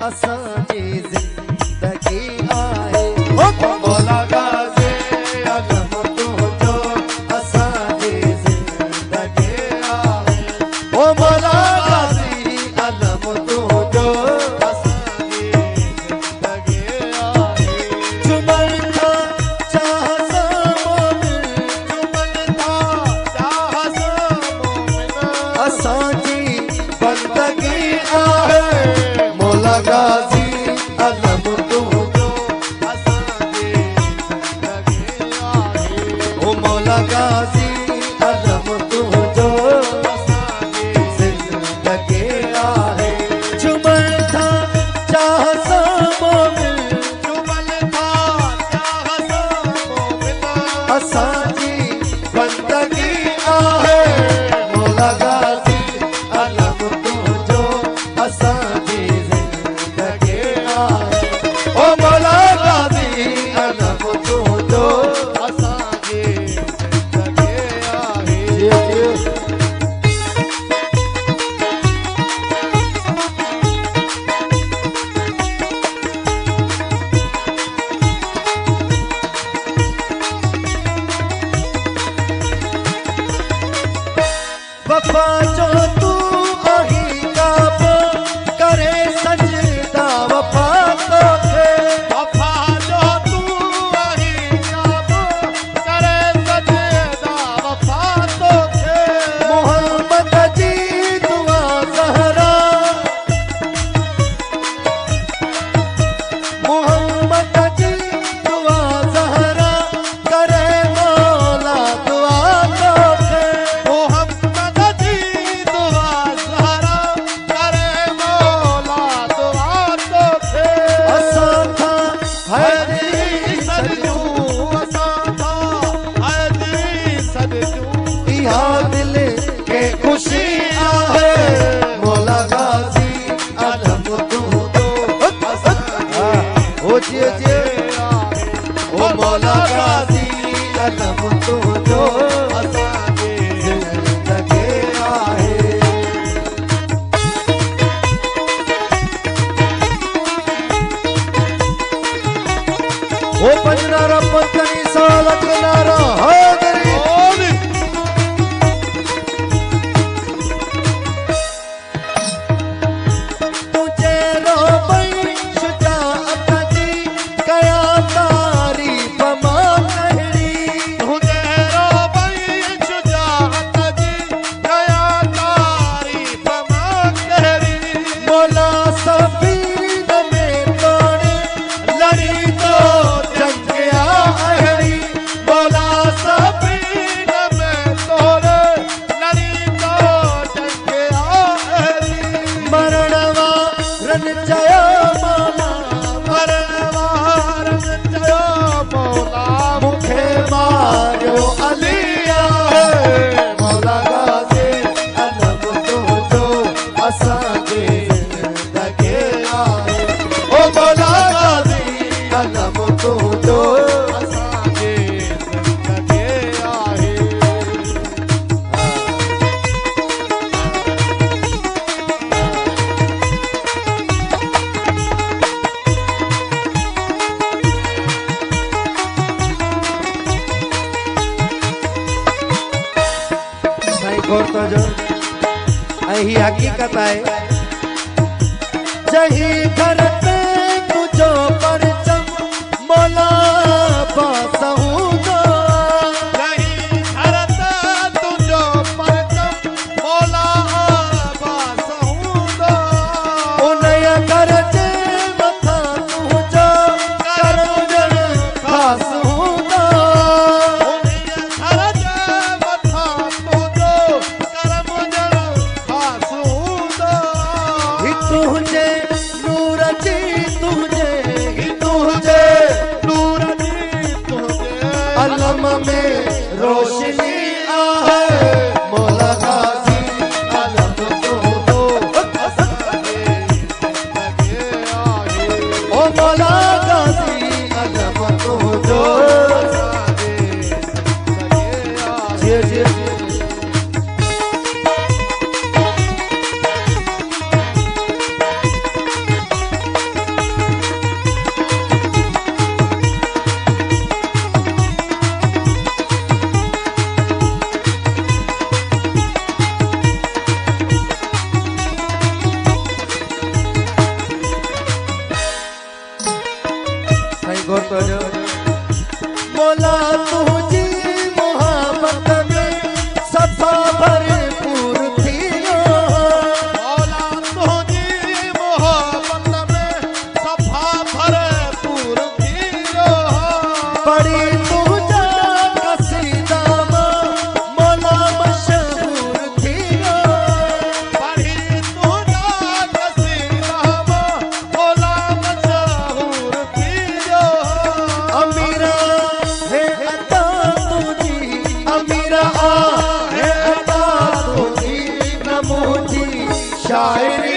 असांजी ज़िंदगी आहे। ओ मौला गाज़ी अलम तुंहिंजो असांजी ज़िंदगी आहे। ओ मौला गाज़ी अलम तुंहिंजो असांजी ज़िंदगी आहे। जुमन था चाह सां मोमिन, जुमन था चाह सां मोमिन असांजी बंदगी आहे। मौला गाज़ी अलम तुंहिंजो असांजी ज़िंदगी आहे। ओ मौला गाज़ी अलम तुंहिंजो असांजी ज़िंदगी आहे। जुमन था चाह सां मोमिन, जुमन था चाह सां मोमिन असांजी बंदगी आहे। मौला गाज़ी अलम तुंहिंजो असांजी ज़िंदगी आहे। ओ मौला गाज़ी अलम तुंहिंजो असांजी ज़िंदगी आहे। वफ़ा जो तू आही काबो करे सजदा वफ़ा तोखे। वफ़ा जो तू आही काबो करे सजदा वफ़ा तोखे। मोहम्मद जी दुआ ज़हरा, मोहम्मद जी दुआ ज़हरा करे मौला दुआ तोखे। मोहम्मद जी दुआ ज़हरा करे मौला दुआ तोखे। असां था हैदरी सजूं, असां था हैदरी सजूं इहा दिल के खुशी आहे। मौला गाज़ी अलम तुंहिंजो असांजी ओ जी ओ मौला गाज़ी अलम तुंहिंजो असांजी ज़िंदगी आहे। ओ पंजनारा पंचनी साल किनारा हैदरी तुझे रोबई शुजाअत जी कया तारीफ़ मां कहड़ी। तुझे रोबई शुजाअत जी कया तारीफ़ मां कहड़ी। मौला सफ़ीन में तोड़े लड़ी तो जंग अहिड़ी। मौला सफ़ीन में तोड़े लड़ी तो जंग अहिड़ी। मरण वारन चयो मौला, मरण वारन चयो मौला मूंखे मारियो अली आहे। मौला गाज़ी अलम तुंहिंजो असांजी ज़िंदगी आहे। ओ मौला गाज़ी अलम तुंहिंजो असांजी ज़िंदगी आहे। साईं गौर कजो ऐं ही हक़ीक़त आहे। जही घर ते तुझो परचम मौला बासहूंदो। जही घर ते तुझो परचम मौला बासहूंदो। उनजे घर जे मथां तुंहिंजो करम ॼण ख़ासि हूंदो। उनजे घर जे मथां तुंहिंजो करम ॼण ख़ासि हूंदो। ही तुंहिंजे नूर शायरी